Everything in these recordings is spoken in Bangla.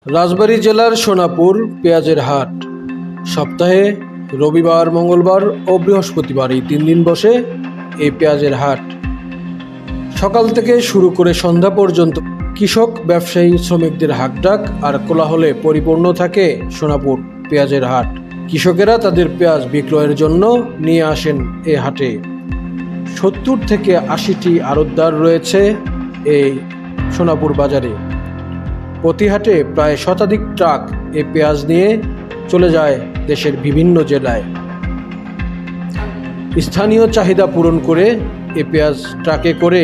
রাজবাড়ী জেলার সোনাপুর পেঁয়াজের হাট সপ্তাহে রবিবার, মঙ্গলবার ও বৃহস্পতিবার এই 3 দিন বসে এই পেঁয়াজের হাট। সকাল থেকে শুরু করে সন্ধ্যা পর্যন্ত কৃষক, ব্যবসায়ী, শ্রমিকদের হাঁকডাক আর কোলাহলে পরিপূর্ণ থাকে সোনাপুর পেঁয়াজের হাট। কৃষকেরা তাদের পেঁয়াজ বিক্রয়ের জন্য নিয়ে আসেন এই হাটে। 70 থেকে 80টি আড়তদার রয়েছে এই সোনাপুর বাজারে। প্রতি হাটে প্রায় শতাধিক ট্রাক এ পেঁয়াজ নিয়ে চলে যায় দেশের বিভিন্ন জেলায়। স্থানীয় চাহিদা পূরণ করে এ পেঁয়াজ ট্রাকে করে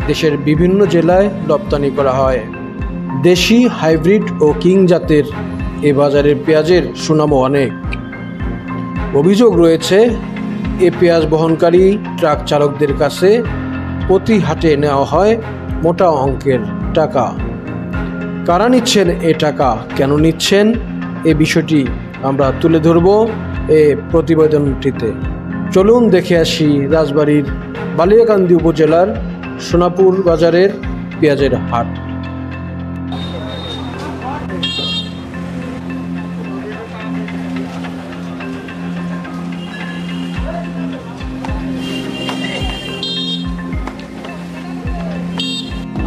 দেশের বিভিন্ন জেলায় রপ্তানি করা হয়। দেশি, হাইব্রিড ও কিং জাতের এ বাজারের পেঁয়াজের সুনামও অনেক। অভিযোগ রয়েছে এ পেঁয়াজ বহনকারী ট্রাক চালকদের কাছে প্রতি হাটে নেওয়া হয় মোটা অঙ্কের টাকা। কারা নিচ্ছেন এ টাকা, কেন নিচ্ছেন, এ বিষয়টি আমরা তুলে ধরব এ প্রতিবেদনটিতে। চলুন দেখে আসি রাজবাড়ীর বালিয়াকান্দি উপজেলার সোনাপুর বাজারের পেঁয়াজের হাট।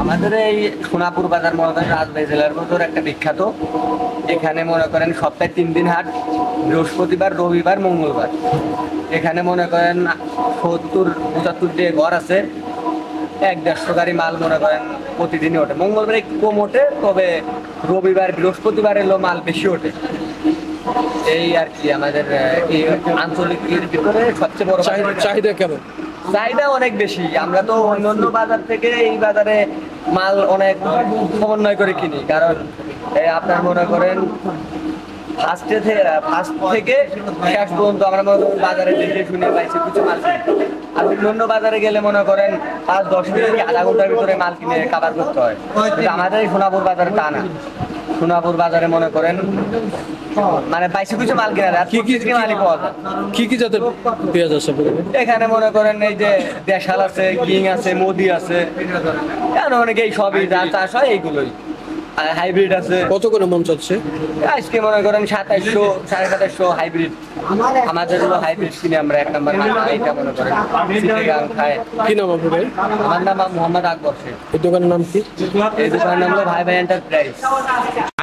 আমাদের এই সোনাপুর বাজার মনে করেন রাজবাড়ী জেলার মধ্যে একটা বিখ্যাত। এখানে মনে করেন সপ্তাহে 3 দিন হাট, বৃহস্পতিবার, রবিবার, মঙ্গলবার। এখানে মনে করেন 70-75 দিয়ে ঘর আছে। 100-150 গাড়ি মাল মনে করেন প্রতিদিনই ওঠে। মঙ্গলবার একটু কম ওঠে, তবে রবিবার, বৃহস্পতিবার এলো মাল বেশি ওঠে। এই আর কি আমাদের এই আঞ্চলিকের ভিতরে সবচেয়ে বড় চাহিদা কেমন? চাহিদা অনেক বেশি। আমরা তো অন্যান্য বাজার থেকে এই বাজারে মাল অনেক সমন্বয় করে কিনি, কারণ আপনার মনে করেন ফার্স্ট থেকে শেষ পর্যন্ত আমরা মনে করেন বাজারে দেখে শুনে পাইছি কিছু মাল কিনি। আর অন্যান্য বাজারে গেলে মনে করেন 5-10 মিনিট কি আধা ঘন্টার ভিতরে মাল কিনে কাভার করতে হয়। আমাদের এই সোনাপুর বাজারে তা না। সোনাপুর বাজারে মনে করেন মানে পাইছি কিছু মাল কিনা যায়, কি মালই পাওয়া যায়। কি জাতের পেঁয়াজ আছে এখানে মনে করেন এই যে দেশাল আছে, কিং আছে, মোদি আছে, অনেকে এই সবই যা চাষ হয় এইগুলোই। হাইব্রিড আছে। কত করে মন চাচ্ছে আজকে মনে করেন 2700-2750 হাইব্রিড। আমাদের হাইব্রিড কিনে আমরা 1 নম্বর এইটা মনে করেন খায়। কি নাম আপনার? আমার নাম মোহাম্মদ আকবর শেখ। এই দোকানের নাম কি? এই দোকানের নাম হলো ভাই ভাই এন্টারপ্রাইজ।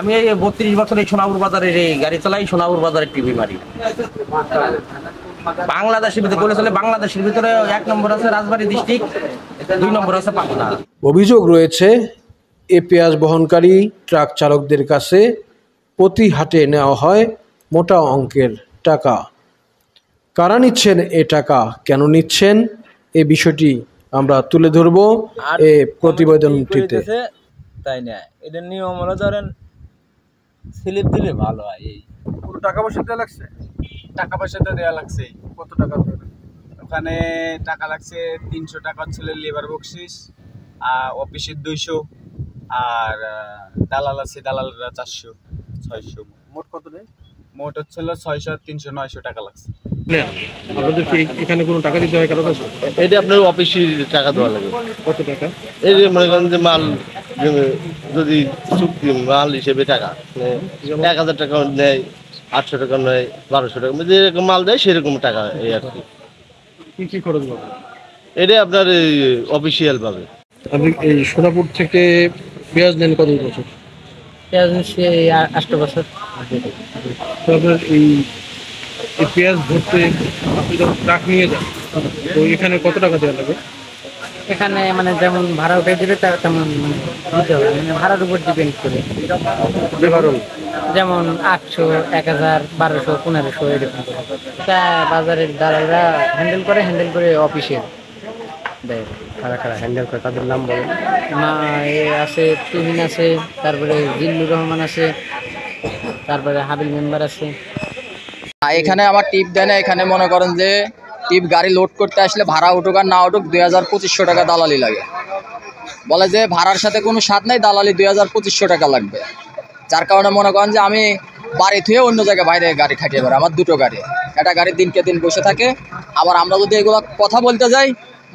আমি এই 32 বছর এই সোনাপুর বাজারে গাড়ি চালাই, সোনাপুর বাজারে টিভি মারি। বাংলাদেশের ভিতরে বলে চলে, বাংলাদেশের ভিতরে 1 নম্বর আছে রাজবাড়ী ডিস্ট্রিক্ট, 2 নম্বর আছে পাবনা। অভিযোগ রয়েছে এ পেঁয়াজ বহনকারী ট্রাক চালকদের কাছে প্রতি হাটে নেওয়া হয় মোটা অঙ্কের টাকা। কারা নিচ্ছেন এ টাকা, কেন নিচ্ছেন, এ বিষয়টি আমরা তুলে ধরব এ প্রতিবেদনটিতে। তাই না, এদের নিয়ম হলো ধরেন স্লিপ দিলে ভালো হয়। এই পুরো টাকা পয়সা দেওয়া লাগছে? টাকা পয়সা তো দেওয়া লাগছে। কত টাকা? ওখানে টাকা লাগছে 300 টাকা ছিল লেবার বকশিস, আর অফিসের 200, আর দালাল আছে, দালালরা 400-600। মোট কত নেই? মোট হচ্ছিল 600, 300, 900 টাকা লাগছে। আপনাদের কি এখানে কোনো টাকা দিতে হয় কারো কাছে? এটা আপনার অফিসে টাকা দেওয়া লাগে। কত টাকা? এই যে মনে করেন যে মাল যদি চুক্তি মাল হিসেবে টাকা 1000 টাকা নেয়, 800 টাকা নেয়, 1200 টাকা, যেরকম মাল দেয় সেরকম টাকা। এই আর কি কি খরচ পাবে? এটা আপনার অফিসিয়াল পাবে। আপনি এই সোনাপুর থেকে পেঁয়াজ নেন কত বছর? পেঁয়াজ নিচ্ছি 8 বছর। তো আপনার এই পেঁয়াজ ধরতে আপনি যখন ট্রাক নিয়ে যান, তো এখানে কত টাকা দেওয়া লাগে? এখানে মানে যেমন ভাড়া উঠে দিবে তেমন দিতে হবে, মানে ভাড়ার উপর ডিপেন্ড করে। যেমন 800, 1000, 1200, 1500 এরকম। তা বাজারের দালালরা হ্যান্ডেল করে অফিসে দেয়। কারা হ্যান্ডেল করে তাদের নাম বলে না? এ আছে, তুহিন আছে, তারপরে জিল্লুর রহমান আছে, তারপরে হাবিল মেম্বার আছে। এখানে আমার টিপ দেয় না। এখানে মনে করেন যে টিপ গাড়ি লোড করতে আসলে ভাড়া উঠুক আর না উঠুক 2000-2500 টাকা দালালি লাগে। বলে যে ভাড়ার সাথে কোনো স্বাদ নাই, দালালি 2000-2500 টাকা লাগবে। যার কারণে মনে করেন যে আমি বাড়ি থুয়ে অন্য জায়গায় বাইরে গাড়ি খাটিয়ে বেড়াই। আমার 2টো গাড়ি, একটা গাড়ি দিনকে দিন বসে থাকে। আবার আমরা যদি এগুলো কথা বলতে যাই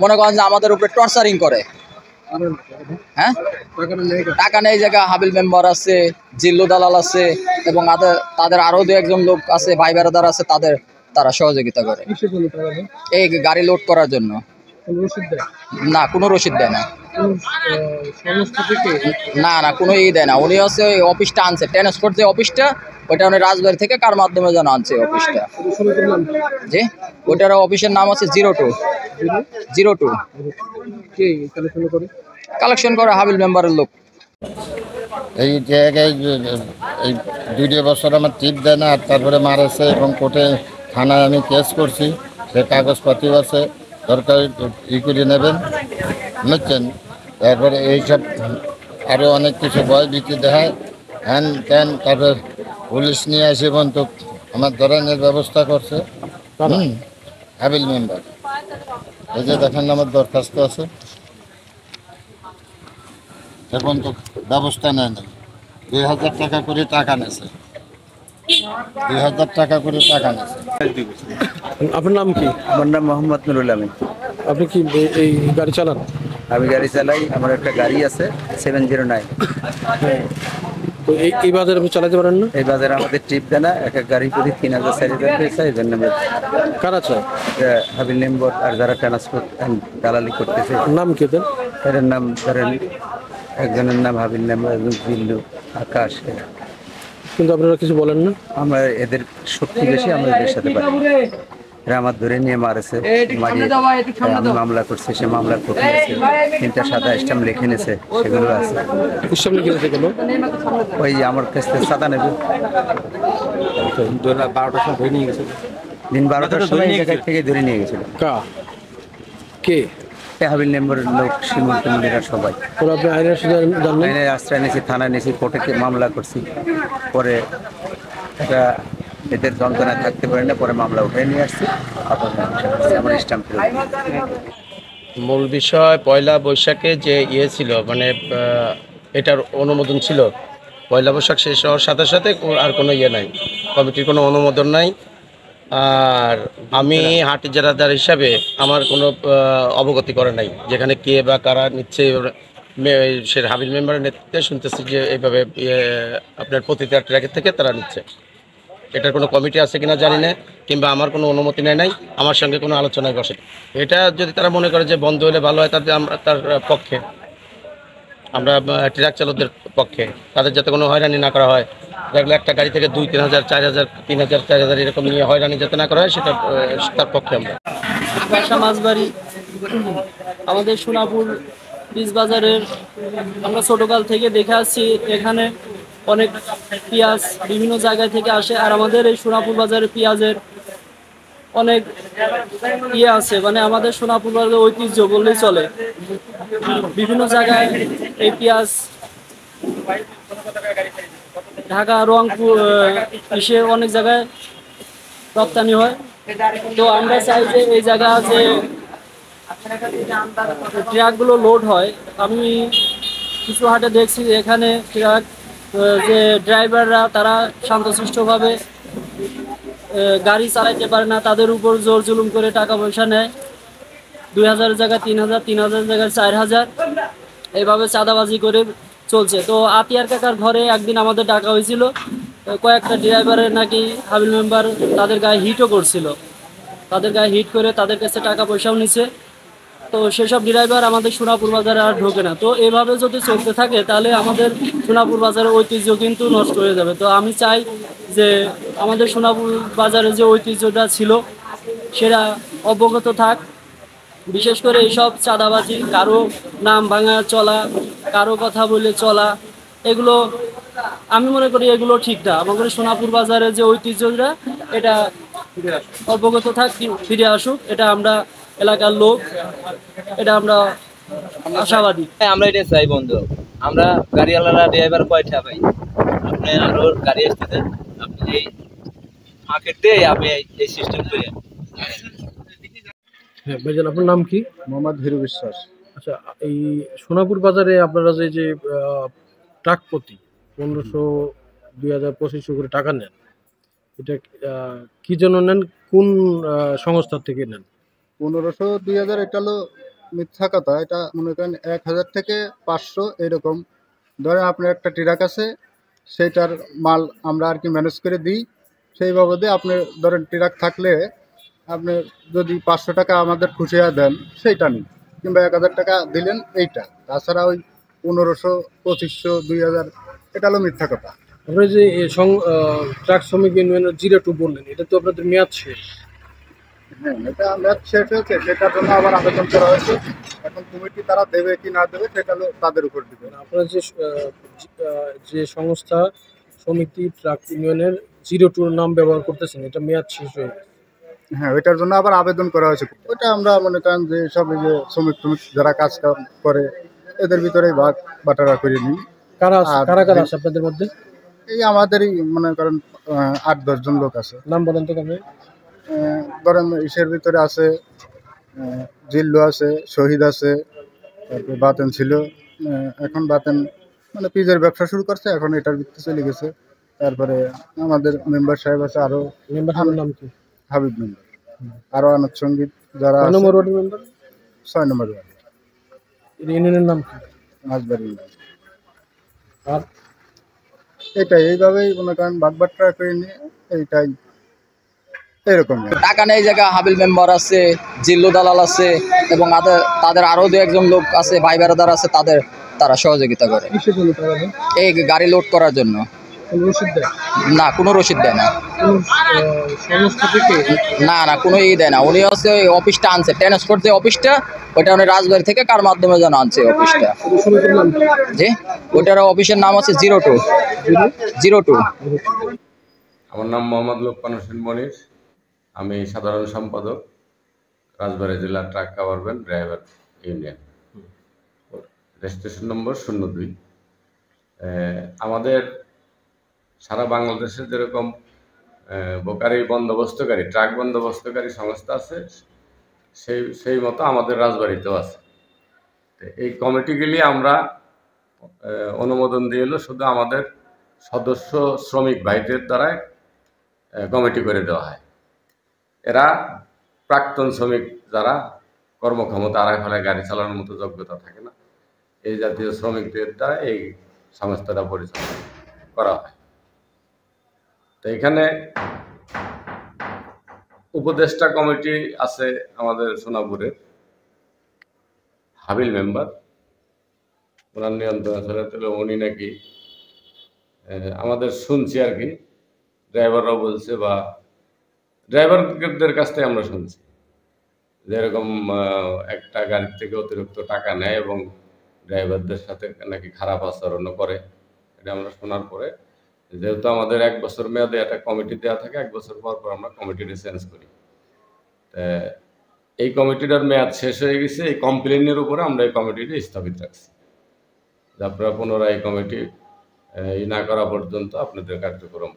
মনে করেন যে আমাদের উপরে টর্চারিং করে। হ্যাঁ, টাকা নেই জায়গা হাবিল মেম্বার আছে, জিল্লু দালাল আছে এবং তাদের আরো দু একজন লোক আছে, ভাই বেড়াদার আছে, তারা সহযোগিতা করে এই গাড়ি লোড করার জন্য। না, কোনো রসিদ দেয় না। না না, কোনো দেয় না। উনি হচ্ছে ওই অফিসটা আনছে, ট্রান্সপোর্ট যে অফিসটা, ওইটা উনি রাজবাড়ি থেকে কার মাধ্যমে যেন আনছে অফিসটা। জি, ওইটার অফিসের নাম হচ্ছে 02 কালেকশন করে হাবিল মেম্বারের লোক। এই জায়গায় এই 2 বছর আমার টিপ দেয় না, আর তারপরে মারেছে এবং কোর্টে থানায় আমি কেস করছি, সে কাগজপাতি আছে, দরকার করে নেবেন, বুঝছেন। তারপরে এইসব আরও অনেক কিছু ভয় ভীতি দেখায়, হ্যান ত্যান, তারপর পুলিশ নিয়ে আসে পর্যন্ত আমার ধরনের ব্যবস্থা করছে। হাবিল মেম্বার, এই যে দেখেন আমার দরখাস্ত আছে, এখন তো ব্যবস্থা নেয় না। 2000 টাকা করে টাকা নেছে, 2000 টাকা করে টাকা নেছে। আপনার নাম কি? আমার নাম মোহাম্মদ নুরুল আমিন। আপনি কি এই গাড়ি চালান? আমি গাড়ি চালাই, আমার একটা গাড়ি আছে 709। তো এই বাজারে আপনি চালাতে পারেন না? এই বাজারে আমাদের ট্রিপ দেয় না, এক গাড়ি করে 3000 4000 পয়সা। এই জন্য কারা চায়? হাবিল মেম্বার আর যারা ট্রান্সপোর্ট দালালি করতেছে। নাম কি দেন? এদের নাম ধরেন, একজনের নাম হাবিল মেম্বার, একজন জিল্লু, আকাশ। কিন্তু আপনারা কিছু বলেন না? আমরা এদের শক্তি বেশি, আমরা এদের সাথে পারি। এরা আমার ধরে নিয়ে মারেছে, আমি মামলা করছি, সে মামলা করতে 3টা সাদা স্ট্যাম্প লিখে নিয়েছে, সেগুলো আছে। সামনে কিনেছে কেন? ওই আমার কাছ থেকে সাদা নেবে। 12টার সময় ধরে নিয়ে গেছে। দিন 12টার সময় এই জায়গা থেকে ধরে নিয়ে গেছিল। কে? হাবিল মেম্বারের লোক, শিমুল টিমুলেরা সবাই। আপনি আইনের জানেন? আইনের আশ্রয় নিয়েছি, থানায় নিয়েছি, কোর্টে মামলা করছি। পরে এটা এদের যন্ত্রণায় থাকতে পারে না, পরে মামলা উঠে নিয়ে আসছি, আমার স্ট্যাম্প। মূল বিষয় পয়লা বৈশাখে যে ছিল, মানে এটার অনুমোদন ছিল। পয়লা বৈশাখ শেষ হওয়ার সাথে সাথে আর কোনো নাই, কমিটির কোনো অনুমোদন নাই। আর আমি হাট ইজারাদার হিসাবে আমার কোনো অবগতি করে নাই, যেখানে কে বা কারা নিচ্ছে। সে হাবিল মেম্বারের নেতৃত্বে শুনতেছি যে এইভাবে আপনার প্রতিটা ট্র্যাকের থেকে তারা নিচ্ছে। এটার কোনো কমিটি আছে কিনা জানি না, কিংবা আমার কোনো অনুমতি নেয় নাই, আমার সঙ্গে কোনো আলোচনায় বসে। এটা যদি তারা মনে করে যে বন্ধ হলে ভালো হয়, তার পক্ষে আমরা ট্রাক চালকদের পক্ষে, তাদের যাতে কোনো হয়রানি না করা হয়। দেখলে একটা গাড়ি থেকে 2-3 হাজার 4 হাজার 3 হাজার 4 হাজার এরকম নিয়ে হয়রানি যাতে না করা হয়, সেটা তার পক্ষে আমরা। বাসা মাছবাড়ি, আমাদের সোনাপুর বীজ বাজারের আমরা ছোটকাল থেকে দেখে আসছি, এখানে অনেক পেঁয়াজ বিভিন্ন জায়গায় থেকে আসে। আর আমাদের এই সোনাপুর বাজারে পেঁয়াজের অনেক আছে, মানে আমাদের সোনাপুর বাজারের ঐতিহ্য বললেই চলে। বিভিন্ন জায়গায় এই পেঁয়াজ ঢাকা, রংপুর, অনেক জায়গায় রপ্তানি হয়। তো আমরা চাই যে এই জায়গা যে ট্রাকগুলো লোড হয়, আমি কিছু হাটে দেখছি এখানে ট্রাক যে ড্রাইভাররা তারা শান্তশিষ্টভাবে গাড়ি চালাইতে পারে না, তাদের উপর জোর জুলুম করে টাকা পয়সা নেয়। 2000 জায়গায় 3000, 3000 জায়গায় 4000, এইভাবে চাঁদাবাজি করে চলছে। তো আতিয়ার কাকার ঘরে একদিন আমাদের ডাকা হয়েছিল, কয়েকটা ড্রাইভারের নাকি হাবিল মেম্বার তাদের গায়ে হিটও করছিল, তাদের গায়ে হিট করে তাদের কাছে টাকা পয়সাও নিছে। তো সেসব ড্রাইভার আমাদের সোনাপুর বাজারে আর ঢোকে না। তো এভাবে যদি চলতে থাকে তাহলে আমাদের সোনাপুর বাজারের ঐতিহ্য কিন্তু নষ্ট হয়ে যাবে। তো আমি চাই যে আমাদের সোনাপুর বাজারে যে ঐতিহ্যটা ছিল সেটা অবগত থাক। বিশেষ করে এইসব চাঁদাবাজি, কারো নাম ভাঙা চলা, কারো কথা বলে চলা, এগুলো আমি মনে করি এগুলো ঠিক না। আমাদের সোনাপুর বাজারের যে ঐতিহ্যটা এটা অবগত থাক, ফিরে আসুক, এটা আমরা এলাকার লোক, এটা আমরা আশাবাদী। আমরা এটা চাই বন্ধু, আমরা গাড়িওয়ালারা ড্রাইভার কয়টা ভাই, আপনি আরো গাড়ি আসতেছে, আপনি এই মার্কেট দিয়ে আপনি এই সিস্টেম করে। হ্যাঁ ভাইজান, আপনার নাম কি? মোহাম্মদ হিরু বিশ্বাস। আচ্ছা, এই সোনাপুর বাজারে আপনারা যে ট্রাক প্রতি 1500, 2000, 2500 করে টাকা নেন, এটা কি জন্য নেন? কোন সংস্থা থেকে নেন? 1500, 2000 এটা হলো মিথ্যা কথা, এটা মনে করেন 1000 থেকে 500 এরকম। ধরেন আপনার একটা ট্রাক আছে, সেইটার মাল আমরা আর কি ম্যানেজ করে দিই, সেই বাবদে আপনি ধরেন ট্রাক থাকলে আপনি যদি 500 টাকা আমাদের খুশিয়া দেন সেইটা নিন, কিংবা 1000 টাকা দিলেন এইটা। তাছাড়া ওই 1500, 2500, 2000 এটা হলো মিথ্যা কথা। আপনারা যে ট্রাক শ্রমিক ইউনিয়নের 02 বললেন, এটা তো আপনাদের মেয়াদ শেষ। হ্যাঁ, এটা ম্যাচ শেষ হয়েছে, সেটার জন্য আবার আবেদন করা হয়েছে। এখন কমিটি তারা দেবে কি না দেবে সেটা হলো তাদের উপর দিবে। আপনারা যে সংস্থা সমিতি ট্রাক ইউনিয়নের 02 নাম ব্যবহার করতেছেন, এটা মেয়াদ শেষ হয়ে গেছে। হ্যাঁ, ওইটার জন্য আবার আবেদন করা হয়েছে। ওইটা আমরা মনে করেন যে সব এই যে শ্রমিক যারা কাজ করে এদের ভিতরেই ভাগ বাটারা করে নিই। কারা কারা আছে আপনাদের মধ্যে? এই আমাদেরই মনে করেন 8-10 জন লোক আছে। নাম বলেন তো কাদের? ধরেন ইসের ভিতরে আছে জিল্লু আছে, শহীদ আছে, তারপরে বাতেন ছিল। এখন বাতেন মানে পিজের ব্যবসা শুরু করছে, এখন এটার ভিত্তি চলে গেছে। তারপরে আমাদের মেম্বার সাহেব আছে, আরো মেম্বার সাহেবের নাম কি? হাবিব মেম্বার, আরো আনাদ সঙ্গীত যারা 6 নম্বর ওয়ার্ড মেম্বার, 6 নম্বর ওয়ার্ড। ইউনিয়নের নাম কি? মাঝবাড়ি ইউনিয়ন। আর এটাই এইভাবেই মনে করেন বাগবাট্টা করে নিয়ে এইটাই এরকম। টাকা নেই জায়গা হাবিল মেম্বার আছে, জিল্লু দালাল আছে, এবং তাদের আরো 2-1 জন লোক আছে, ভাই বেড়াদার আছে, তারা সহযোগিতা করে এই গাড়ি লোড করার জন্য। না, কোনো রসিদ দেয় না। না, কোনো দেয় না। উনি হচ্ছে ওই অফিসটা আনছে, ট্রান্সপোর্ট যে অফিসটা, ওইটা উনি রাজবাড়ি থেকে কার মাধ্যমে যেন আনছে অফিসটা। জি, ওইটার অফিসের নাম হচ্ছে 02। আমার নাম মোহাম্মদ লোকমান হোসেন মনির, আমি সাধারণ সম্পাদক, রাজবাড়ী জেলা truck cover van driver union, registration number 02। আমাদের সারা বাংলাদেশে যেরকম বোকারি বন্দোবস্তকারী, ট্রাক বন্দোবস্তকারী সংস্থা আছে, সেই মতো আমাদের রাজবাড়িতেও আছে। এই কমিটিগুলি আমরা অনুমোদন দিয়ে এলো, শুধু আমাদের সদস্য শ্রমিক ভাইদের দ্বারাই কমিটি করে দেওয়া হয়। এরা প্রাক্তন শ্রমিক, যারা কর্মক্ষমতা আড়াই ফেলায় গাড়ি চালানোর মতো যোগ্যতা থাকে না, এই জাতীয় শ্রমিকদের দ্বারা এই সংস্থাটা পরিচালনা করা হয়। তো এখানে উপদেষ্টা কমিটি আছে আমাদের সোনাপুরের, হাবিল মেম্বার, ওনার নিয়ন্ত্রণ ছিল। উনি নাকি আমাদের শুনছি আর কি, ড্রাইভাররাও বলছে বা ড্রাইভারদের কাছ থেকে আমরা শুনছি যেরকম একটা গাড়ির থেকে অতিরিক্ত টাকা নেয় এবং ড্রাইভারদের সাথে নাকি খারাপ আচরণও করে। এটা আমরা শোনার পরে, যেহেতু আমাদের 1 বছর মেয়াদে একটা কমিটি দেওয়া থাকে, 1 বছর পর আমরা কমিটিটি চেঞ্জ করি। এই কমিটিটার মেয়াদ শেষ হয়ে গেছে, এই কমপ্লেনের উপরে আমরা এই কমিটিটি স্থগিত রাখছি, যে আপনারা পুনরায় এই কমিটি না করা পর্যন্ত আপনাদের কার্যক্রম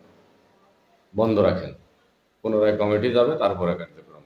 বন্ধ রাখেন। পুনরায় কমিটি যাবে, তারপরে কার্যক্রম।